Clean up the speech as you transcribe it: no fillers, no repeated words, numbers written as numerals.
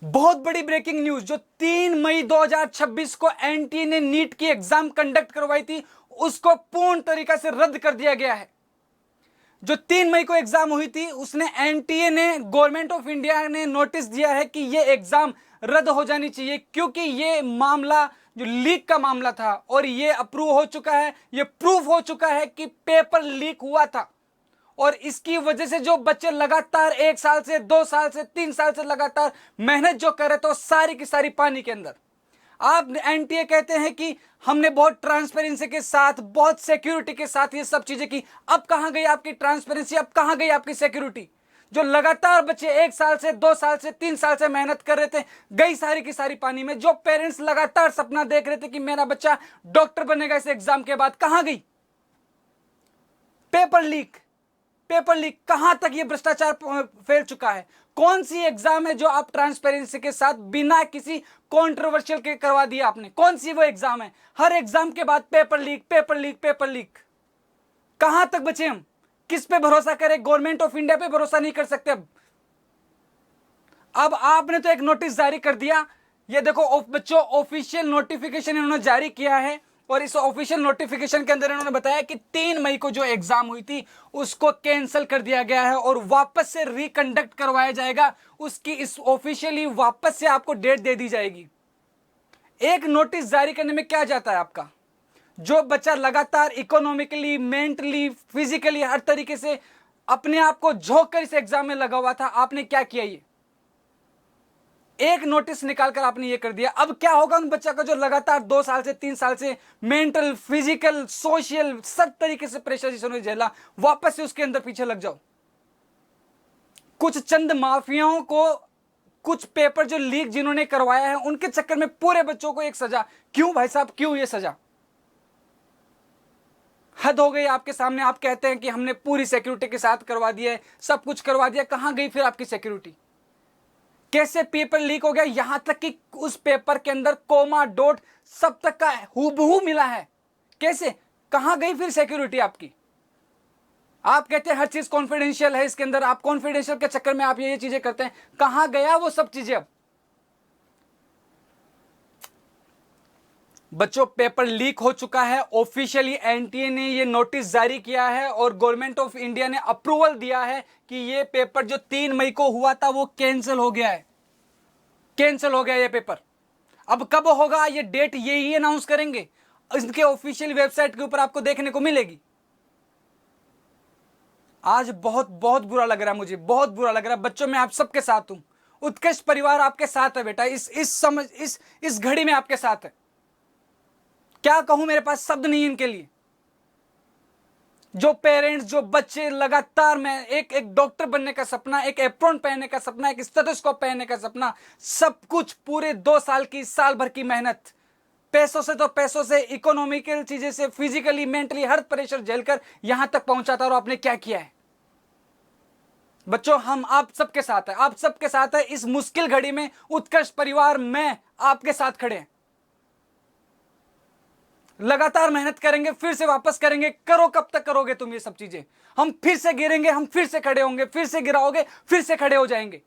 बहुत बड़ी breaking news, जो 3 मई 2026 को एनटीए ने नीट की एग्जाम कंडक्ट करवाई थी, उसको पूर्ण तरीका से रद्द कर दिया गया है। जो 3 मई को एग्जाम हुई थी, उसने एनटीए ने, गवर्नमेंट ऑफ इंडिया ने नोटिस दिया है कि ये एग्जाम रद्द हो जानी चाहिए, क्योंकि ये मामला जो लीक का मामला था और ये अप्रूव हो चुका है, ये प्रूफ हो चुका है कि पेपर लीक हुआ था। और इसकी वजह से जो बच्चे लगातार 1 साल से 2 साल से 3 साल से लगातार मेहनत जो कर रहे थे, सारी की सारी पानी के अंदर। आप एनटीए कहते हैं कि हमने बहुत ट्रांसपेरेंसी के साथ, बहुत सिक्योरिटी के साथ ये सब चीजें की। अब कहां गई आपकी ट्रांसपेरेंसी, अब कहां गई आपकी सिक्योरिटी? जो लगातार बच्चे 1 साल से 2 साल से 3 साल से मेहनत कर रहे थे, गई सारी की सारी पानी में। जो पेरेंट्स लगातार सपना देख रहे थे कि मेरा बच्चा डॉक्टर बनेगा इस एग्जाम के बाद, कहां गई? पेपर लीक, पेपर लीक, कहां तक ये भ्रष्टाचार फैल चुका है? कौन सी एग्जाम है जो आप ट्रांसपेरेंसी के साथ बिना किसी कंट्रोवर्शियल के करवा दिया आपने? कौन सी वो एग्जाम है? हर एग्जाम के बाद paper leak, paper leak, paper leak. कहां तक बचे हम? किस पे भरोसा करें? गवर्नमेंट ऑफ इंडिया पे भरोसा नहीं कर सकते अब आपने तो एक नोटिस जारी कर दिया। ये देखो बच्चों, ऑफिशियल नोटिफिकेशन इन्होंने जारी किया है और इस ऑफिशियल नोटिफिकेशन के अंदर इन्होंने बताया कि 3 मई को जो एग्जाम हुई थी उसको कैंसिल कर दिया गया है और वापस से रिकंडक्ट करवाया जाएगा। उसकी इस ऑफिशियली वापस से आपको डेट दे दी जाएगी। एक नोटिस जारी करने में क्या जाता है आपका? जो बच्चा लगातार इकोनॉमिकली, मेंटली, फिजिकली, हर तरीके से अपने आप को झोंक कर इस एग्जाम में लगा हुआ था, आपने क्या किया? ये एक नोटिस निकालकर आपने ये कर दिया। अब क्या होगा उन बच्चा का जो लगातार 2 साल से 3 साल से मेंटल, फिजिकल, सोशल, सब तरीके से प्रेशर जिसने झेला, वापस से उसके अंदर पीछे लग जाओ। कुछ चंद माफियाओं को, कुछ पेपर जो लीक जिन्होंने करवाया है, उनके चक्कर में पूरे बच्चों को एक सजा। क्यों भाई साहब, क्यों ये सजा? हद हो गई आपके सामने। आप कहते हैं कि हमने पूरी सिक्योरिटी के साथ करवा दिया है, सब कुछ करवा दिया। कहां गई फिर आपकी सिक्योरिटी? कैसे पेपर लीक हो गया? यहां तक कि उस पेपर के अंदर कोमा, डॉट सब तक का हूबहू मिला है। कैसे? कहां गई फिर सिक्योरिटी आपकी? आप कहते हैं हर चीज कॉन्फिडेंशियल है इसके अंदर, आप कॉन्फिडेंशियल के चक्कर में आप ये चीजें करते हैं। कहां गया वो सब चीजें? अब बच्चों, पेपर लीक हो चुका है। ऑफिशियली एनटीए ने ये नोटिस जारी किया है और गवर्नमेंट ऑफ इंडिया ने अप्रूवल दिया है कि ये पेपर जो 3 मई को हुआ था वो कैंसिल हो गया है। कैंसिल हो गया ये पेपर। अब कब होगा ये डेट, ये ही अनाउंस करेंगे। इसके ऑफिशियल वेबसाइट के ऊपर आपको देखने को मिलेगी। आज बहुत बहुत बुरा लग रहा है, मुझे बहुत बुरा लग रहा है। बच्चों, मैं आप सबके साथ हूं। उत्कृष्ट परिवार आपके साथ है बेटा। इस घड़ी में आपके साथ है। क्या कहूं, मेरे पास शब्द नहीं इनके लिए। जो पेरेंट्स, जो बच्चे लगातार, मैं एक डॉक्टर बनने का सपना, एक एप्रॉन पहनने का सपना, एक स्टेथोस्कोप पहनने का सपना, सब कुछ पूरे 2 साल की, साल भर की मेहनत, पैसों से तो पैसों से, इकोनॉमिकल चीजें से, फिजिकली, मेंटली हर प्रेशर झेलकर यहां तक पहुंचा था। और आपने क्या किया है? बच्चों, हम आप सबके साथ है, आप सबके साथ है। इस मुश्किल घड़ी में उत्कृष्ट परिवार, मैं आपके साथ खड़े हैं। लगातार मेहनत करेंगे, फिर से वापस करेंगे। करो, कब तक करोगे तुम ये सब चीजें? हम फिर से गिरेंगे, हम फिर से खड़े होंगे, फिर से गिराओगे, फिर से खड़े हो जाएंगे।